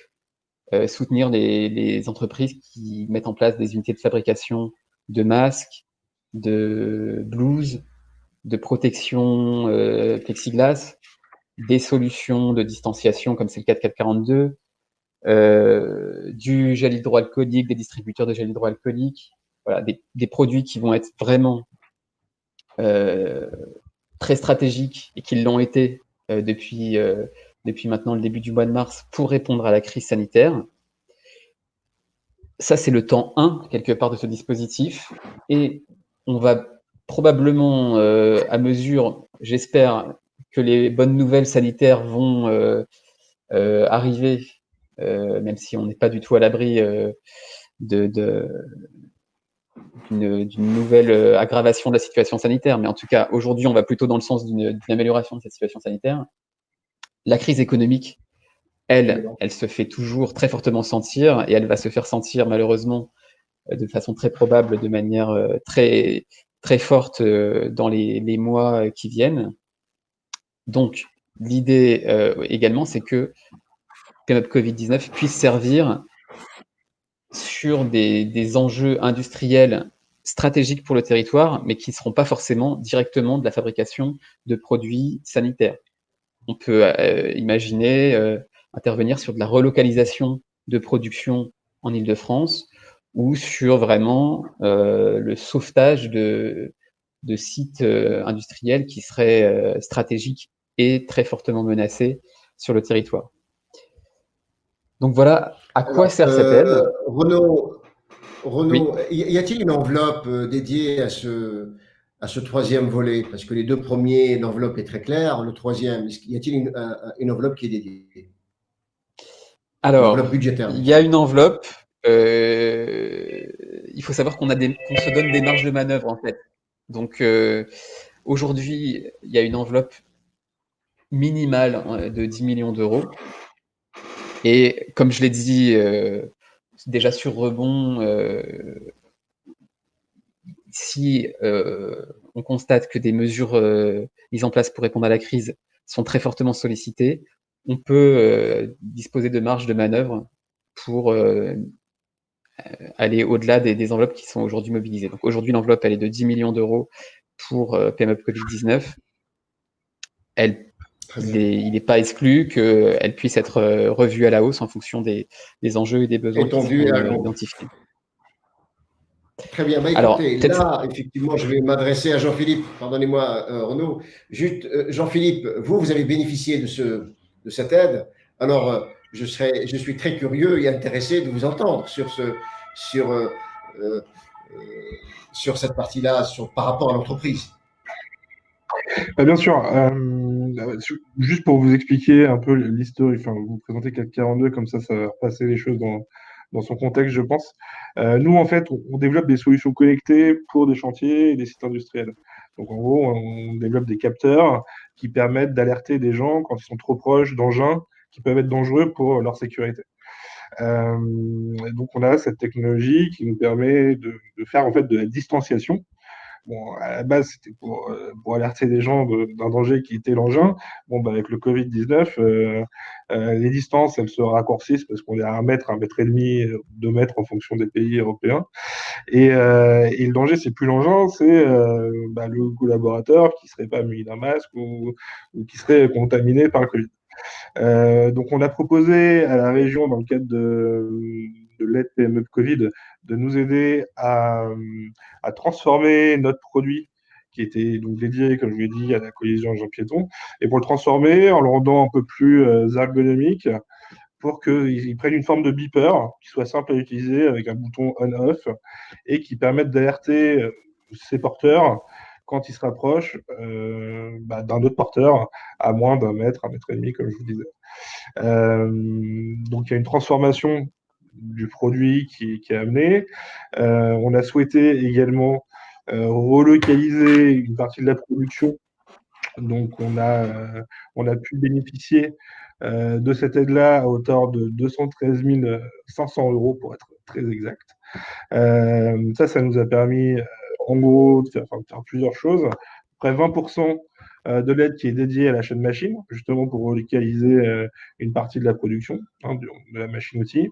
soutenir les entreprises qui mettent en place des unités de fabrication de masques, de blouses, de protection plexiglas, des solutions de distanciation comme c'est le cas de 442, du gel hydroalcoolique, des distributeurs de gel hydroalcoolique, voilà, des produits qui vont être vraiment très stratégiques et qui l'ont été depuis maintenant le début du mois de mars pour répondre à la crise sanitaire. Ça, c'est le temps 1, quelque part, de ce dispositif. Et on va probablement, à mesure, j'espère, que les bonnes nouvelles sanitaires vont arriver, même si on n'est pas du tout à l'abri d'une nouvelle aggravation de la situation sanitaire, mais en tout cas, aujourd'hui, on va plutôt dans le sens d'une amélioration de cette situation sanitaire. La crise économique, elle se fait toujours très fortement sentir, et elle va se faire sentir malheureusement de façon très probable, de manière très, très forte dans les mois qui viennent. Donc, l'idée également, c'est que PMUP Covid-19 puisse servir sur des enjeux industriels stratégiques pour le territoire, mais qui ne seront pas forcément directement de la fabrication de produits sanitaires. On peut imaginer intervenir sur de la relocalisation de production en Île-de-France ou sur vraiment le sauvetage de sites industriels qui seraient stratégiques et très fortement menacés sur le territoire. Donc voilà à quoi sert cette aide. Renaud, Oui. y a-t-il une enveloppe dédiée à ce troisième volet? Parce que les deux premiers, l'enveloppe est très claire. Le troisième, y a-t-il une enveloppe qui est dédiée? Alors, Enveloppe budgétaire. il y a une enveloppe. Il faut savoir qu'on se donne des marges de manœuvre en fait. Donc aujourd'hui, il y a une enveloppe minimale de 10 millions d'euros. Et comme je l'ai dit déjà sur rebond, si on constate que des mesures mises en place pour répondre à la crise sont très fortement sollicitées, on peut disposer de marge de manœuvre pour aller au-delà des enveloppes qui sont aujourd'hui mobilisées. Donc aujourd'hui, l'enveloppe, elle est de 10 millions d'euros pour PMUP Covid-19. Il n'est pas exclu qu'elle puisse être revue à la hausse en fonction des enjeux et des besoins qui seront identifiés. Très bien. Bah, écoutez, là, effectivement, je vais m'adresser à Jean-Philippe. Pardonnez-moi, Renaud. Juste, Jean-Philippe, vous avez bénéficié de cette aide. Alors, je suis très curieux et intéressé de vous entendre sur cette partie-là, par rapport à l'entreprise. Bien sûr. Juste pour vous expliquer un peu l'historique, enfin, vous présenter CAC 42, comme ça va passer les choses dans son contexte, je pense. Nous, en fait, on développe des solutions connectées pour des chantiers et des sites industriels. Donc, en gros, on développe des capteurs qui permettent d'alerter des gens quand ils sont trop proches d'engins qui peuvent être dangereux pour leur sécurité. Donc, on a cette technologie qui nous permet de faire en fait de la distanciation. Bon, à la base, c'était pour alerter les gens d'un danger qui était l'engin. Bon, bah, avec le Covid-19, les distances, elles se raccourcissent parce qu'on est à 1 mètre, 1 mètre et demi, 2 mètres en fonction des pays européens. Et le danger, c'est plus l'engin, c'est le collaborateur qui serait pas muni d'un masque ou qui serait contaminé par le Covid. Donc, on a proposé à la région, dans le cadre de l'aide PME Covid, de nous aider à transformer notre produit qui était donc dédié, comme je l'ai dit, à la collision engin-piéton, et pour le transformer en le rendant un peu plus ergonomique, pour qu'il prenne une forme de beeper qui soit simple à utiliser avec un bouton on-off et qui permette d'alerter ses porteurs quand ils se rapprochent d'un autre porteur à moins d'1 mètre, 1 mètre et demi, comme je vous disais. Donc il y a une transformation du produit qui est amené. On a souhaité également relocaliser une partie de la production. Donc on a pu bénéficier de cette aide-là à hauteur de 213 500 € pour être très exact. Ça nous a permis en gros de faire plusieurs choses. Près 20% de l'aide qui est dédiée à l'achat de machines, justement pour relocaliser une partie de la production de la machine-outil.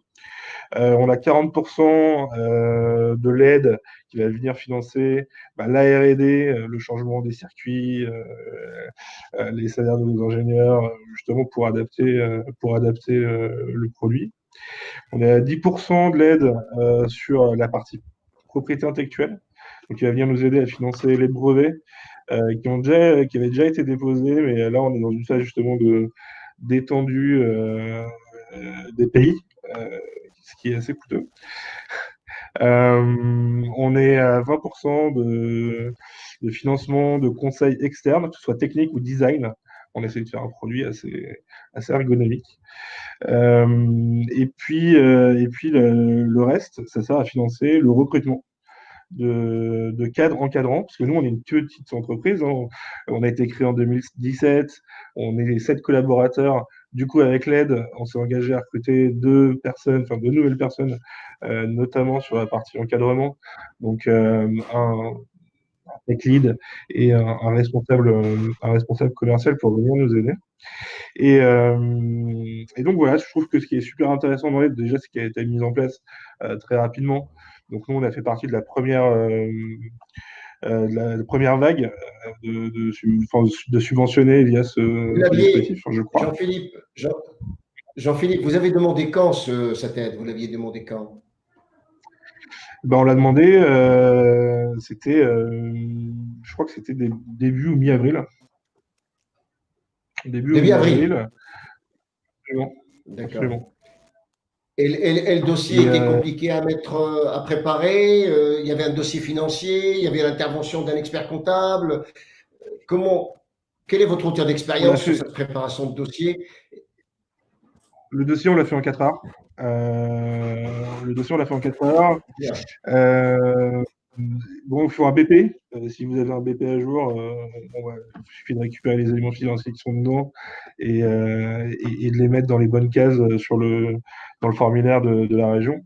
On a 40% de l'aide qui va venir financer la R&D, le changement des circuits, les salaires de nos ingénieurs, justement pour adapter le produit. On a 10% de l'aide sur la partie propriété intellectuelle, donc qui va venir nous aider à financer les brevets qui avaient déjà été déposés, mais là on est dans une phase justement d'étendue des pays, ce qui est assez coûteux. On est à 20% de financement de conseils externes, que ce soit technique ou design. On essaie de faire un produit assez ergonomique. Et puis le reste, ça sert à financer le recrutement. de cadres encadrants, parce que nous, on est une petite entreprise, hein. On a été créé en 2017, on est 7 collaborateurs. Du coup, avec l'aide, on s'est engagé à recruter 2 nouvelles personnes, notamment sur la partie encadrement. Donc, un tech lead et un responsable commercial pour venir nous aider. Et donc voilà, je trouve que ce qui est super intéressant dans l'aide, déjà, c'est qu'elle a été mise en place très rapidement. Donc nous, on a fait partie de la première vague de subventionner via ce dispositif, je crois. Jean-Philippe, vous avez demandé quand cette aide? Vous l'aviez demandé quand? Ben, on l'a demandé, je crois que c'était début ou mi-avril. Début avril. Absolument. D'accord. Absolument. Et le dossier était compliqué à préparer. Il y avait un dossier financier, il y avait l'intervention d'un expert comptable. Quel est votre retour d'expérience sur cette préparation de dossier? Le dossier, on l'a fait en 4 heures. Bon, il faut un BP. Si vous avez un BP à jour, il suffit de récupérer les éléments financiers qui sont dedans et de les mettre dans les bonnes cases dans le formulaire de la région.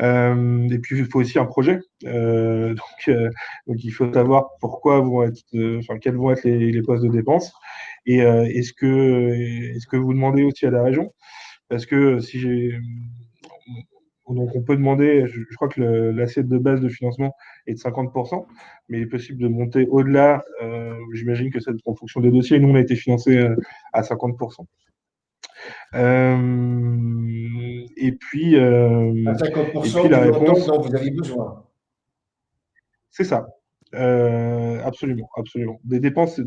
Et puis, il faut aussi un projet. Donc, il faut savoir quels vont être les postes de dépenses. Et est-ce que vous demandez aussi à la région? Parce que donc on peut demander, je crois que l'assiette de base de financement est de 50%, mais il est possible de monter au-delà. J'imagine que c'est en fonction des dossiers. Nous, on a été financé à 50%. Et puis, à 50% la du réponse, montant dont vous avez besoin. c'est ça. Absolument, absolument. Des dépenses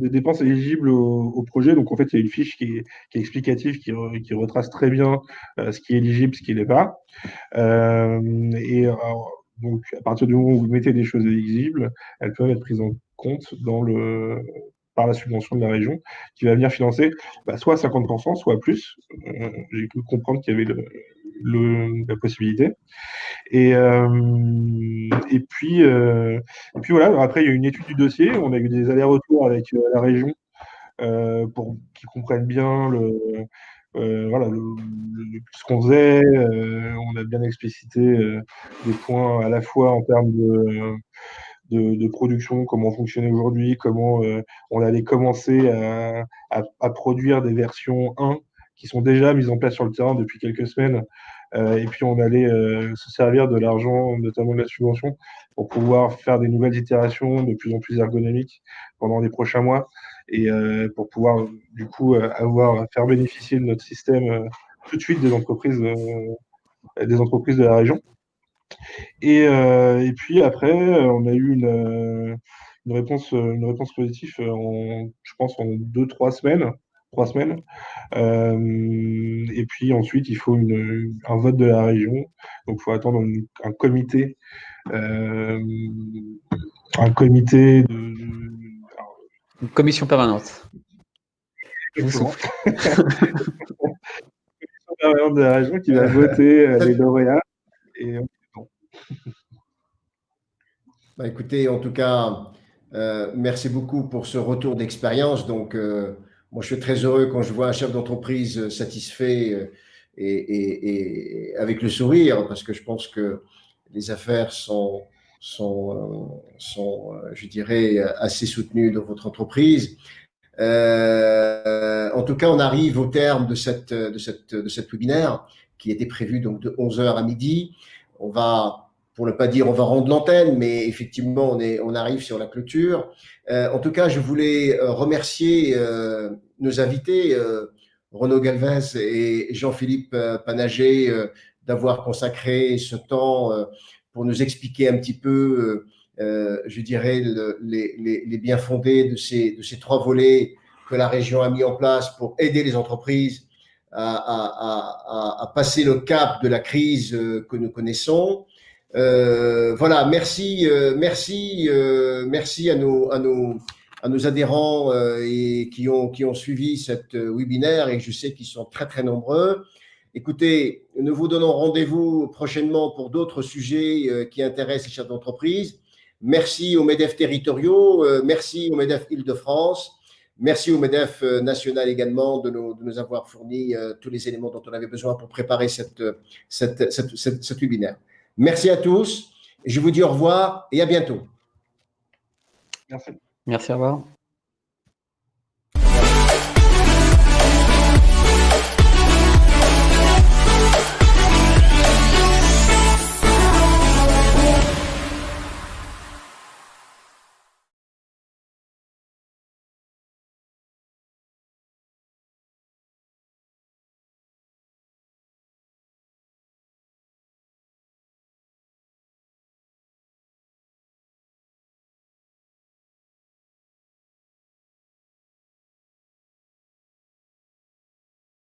éligibles au projet. Donc, en fait, il y a une fiche qui est explicative, qui retrace très bien ce qui est éligible, ce qui n'est pas. Donc, à partir du moment où vous mettez des choses éligibles, elles peuvent être prises en compte par la subvention de la région qui va venir financer soit 50%, soit plus. J'ai pu comprendre qu'il y avait la possibilité. Et puis voilà, après, il y a une étude du dossier. On a eu des allers-retours avec la région pour qu'ils comprennent bien ce qu'on faisait. On a bien explicité des points à la fois en termes de production, comment on fonctionnait aujourd'hui, comment on allait commencer à produire des versions 1 qui sont déjà mises en place sur le terrain depuis quelques semaines. Et puis on allait se servir de l'argent, notamment de la subvention, pour pouvoir faire des nouvelles itérations de plus en plus ergonomiques pendant les prochains mois et pour pouvoir du coup faire bénéficier de notre système tout de suite des entreprises de la région. Et puis après, on a eu une réponse positive je pense en 2-3 semaines. 3 semaines. Et puis ensuite, il faut un vote de la région. Donc, il faut attendre un comité. Une commission permanente. Exactement. Une commission permanente de la région qui va voter les lauréats. Et écoutez, en tout cas, merci beaucoup pour ce retour d'expérience. Donc, moi, je suis très heureux quand je vois un chef d'entreprise satisfait et avec le sourire, parce que je pense que les affaires sont je dirais, assez soutenues dans votre entreprise. En tout cas, on arrive au terme de cette webinaire qui était prévu donc de 11h à midi. On va, pour ne pas dire on va rendre l'antenne, mais effectivement, on arrive sur la clôture. En tout cas, je voulais remercier nos invités, Renaud Galvez et Jean-Philippe Panager, d'avoir consacré ce temps pour nous expliquer un petit peu, je dirais, les bien fondés de ces 3 volets que la région a mis en place pour aider les entreprises à passer le cap de la crise que nous connaissons. Voilà, merci à nos adhérents et qui ont suivi cette webinaire, et je sais qu'ils sont très très nombreux. Écoutez, nous vous donnons rendez-vous prochainement pour d'autres sujets qui intéressent les chefs d'entreprise. Merci aux MEDEF territoriaux, merci aux MEDEF Île-de-France, merci au MEDEF national également de nous avoir fourni tous les éléments dont on avait besoin pour préparer ce webinaire. Merci à tous, je vous dis au revoir et à bientôt. Merci. Merci, au revoir.